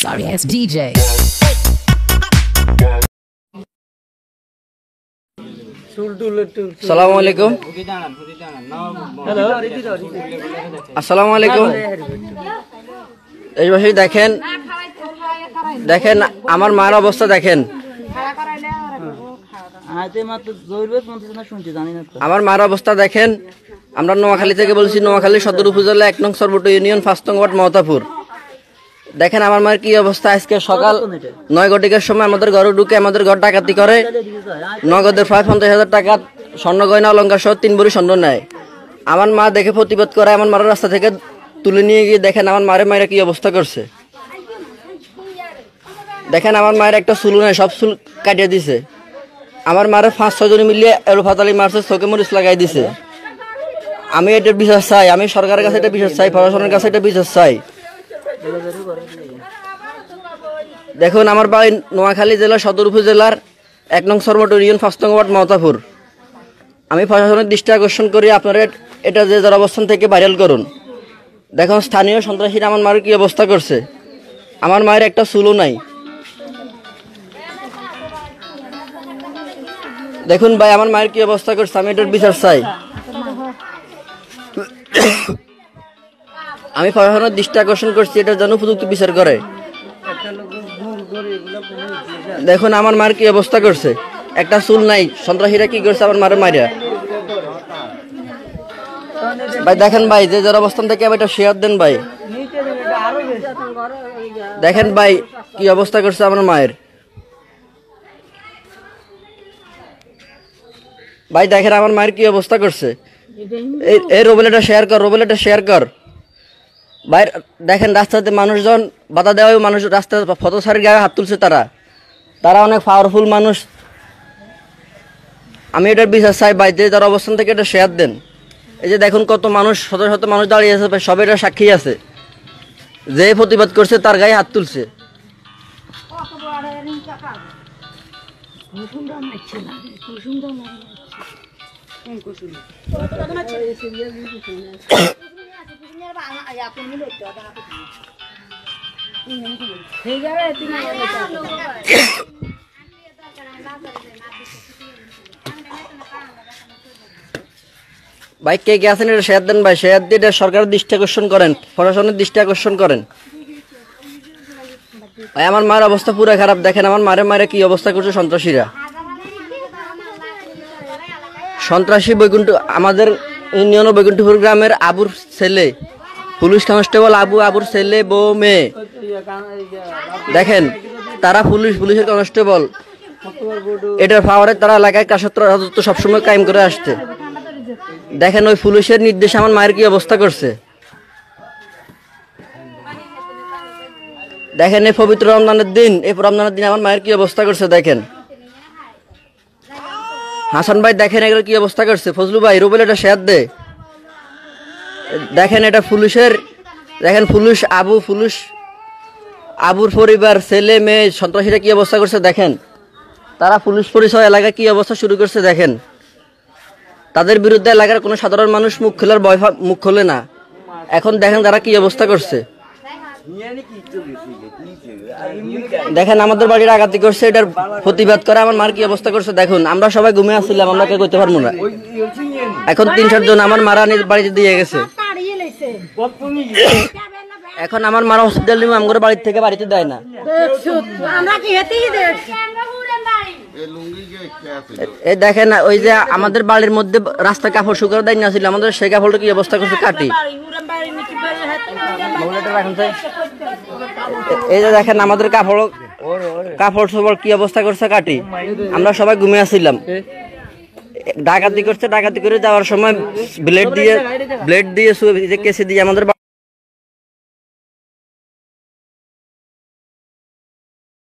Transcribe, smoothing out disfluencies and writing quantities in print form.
Sorry ass DJ. আসসালামু আলাইকুম। আসসালামু আলাইকুম। এই বসে দেখেন দেখেন আমার মার অবস্থা দেখেন। আমার মার অবস্থা দেখেন। আমরা নোয়াখালী থেকে বলছি, নোয়াখালী সদর উপজেলা ১ নং সর্বট ইউনিয়ন ৫ নং ওয়ার্ড মহতাপুর। দেখেন আমার মায়ের কি অবস্থা। আজকে সকাল ৯ ঘটিকার সময় আমাদের ঘরে ঢুকে আমাদের ঘর ডাকাতি করে, নগদের প্রায় ৫০,০০০ টাকা স্বর্ণ গয়না অলঙ্কার সহ ৩ ভরি স্বর্ণ নেয়। আমার মা দেখে প্রতিবাদ করে আমার মার রাস্তা থেকে তুলে নিয়ে গিয়ে দেখেন আমার মায়ের কি অবস্থা করছে। দেখেন আমার মায়ের একটা চুল নেই, সব চুল কাটিয়ে দিছে। আমার মারে ৫-৬ জন মিলিয়ে এলোফাতালি মারছে, চোখে মরিচ লাগাই দিছে। আমি এটার বিচার চাই, আমি সরকারের কাছে এটা বিচার চাই, প্রশাসনের কাছে এটা বিচার চাই। দেখুন আমার বাড়ি নোয়াখালী জেলা সদর উপজেলার ১ নং সর্বট ইউনিয়ন ৫ নং ওয়ার্ড মহতাপুর। আমি প্রশাসনের দৃষ্টি আকর্ষণ করি, আপনারা এটা যে যার অবস্থান থেকে ভাইরাল করুন। দেখুন স্থানীয় সন্ত্রাসীরা আমার মায়ের কি অবস্থা করছে। আমার মায়ের একটা চুলও নাই। দেখুন ভাই আমার মায়ের কি অবস্থা করছে, আমি এটার বিচার চাই। আমি প্রশাসনের দৃষ্টি আকর্ষণ করছি, এটার জন্য উপযুক্ত বিচার করে। দেখুন আমার মায়ের কি অবস্থা করছে, একটা চুল নাই। সন্ত্রাসীরা কি করছে আমার মায়ের মাইরা। ভাই দেখেন ভাই যে যার অবস্থান থেকে এটা শেয়ার দেন ভাই। দেখেন ভাই কি অবস্থা করছে আমার মায়ের। ভাই দেখেন আমার মায়ের কি অবস্থা করছে। এই রোবেলটা শেয়ার কর, রোবেলটা শেয়ার কর ভাই। দেখেন রাস্তাতে মানুষজন বাধা দেওয়া, মানুষ রাস্তায় পথচারীর গায়ে হাত তুলছে। তারা অনেক পাওয়ারফুল মানুষ। আমি এটার বিশ্বাস চাই ভাই, যে যার অবস্থান থেকে এটা শেয়ার দেন। এই যে দেখুন কত মানুষ, শত শত মানুষ দাঁড়িয়ে আছে, সবাই এটা সাক্ষী আছে। যে প্রতিবাদ করছে তার গায়ে হাত তুলছে। ভাই কে কে আছেন এটা শেয়ার দেন ভাই, শেয়ার দিয়ে এটা সরকারের দৃষ্টি আকর্ষণ করেন, প্রশাসনের দৃষ্টি আকর্ষণ করেন ভাই। আমার মায়ের অবস্থা পুরো খারাপ। দেখেন আমার মায়ের কি অবস্থা করছে সন্ত্রাসীরা। সন্ত্রাসী বৈকুণ্ঠ আমাদের ইউনিয়ন বৈকুণ্ঠপুর গ্রামের আবুর ছেলে, পুলিশ কনস্টেবল আবুর ছেলে, বউ, মেয়ে। দেখেন তারা পুলিশের কনস্টেবল, এটার পাওয়ারে তারা এলাকায় রাজত্ব সবসময় কায়েম করে আসছে। দেখেন ওই পুলিশের নির্দেশে আমার মায়ের কি অবস্থা করছে। দেখেন এই পবিত্র রমজানের দিন আমার মায়ের কি অবস্থা করছে। দেখেন হাসান ভাই দেখেন এগুলো কি অবস্থা করছে। ফজলু ভাই রুবেল এটা শেয়ার দে। দেখেন এটা পুলিশের, দেখেন পুলিশ আবুর পরিবার, ছেলে মেয়ে, সন্ত্রাসীরা কি অবস্থা করছে। দেখেন তারা পুলিশ পরিচয় এলাকায় কি অবস্থা শুরু করছে। দেখেন তাদের বিরুদ্ধে এলাকার কোনো সাধারণ মানুষ মুখ খোলে না। এখন দেখেন তারা কি অবস্থা করছে। দেখেন আমাদের বাড়ির আঘাতি করছে, এটার প্রতিবাদ করে আমার মার কি অবস্থা করছে। দেখুন আমরা সবাই ঘুমিয়ে আসছিলাম, আমরা কে করতে পারবো না। এখন ৩-৪ জন আমার মারা বাড়িতে দিয়ে গেছে। এখন আমার মারা হসপিটাল নিয়ে আমার বাড়ির থেকে বাড়িতে দেয় না। এই দেখেন ওই যে আমাদের বাড়ির মধ্যে রাস্তায় কাপড় শুকানো দেয় না ছিল, আমাদের সেই কাপড়টা কি অবস্থা করছে কাটি। এই যে দেখেন আমাদের কাপড় সবর কি অবস্থা করছে কাটি। আমরা সবাই ঘুমিয়ে আসছিলাম। ডাকাতি করে যাওয়ার সময় ব্লেড দিয়ে কেসে দিয়ে আমাদের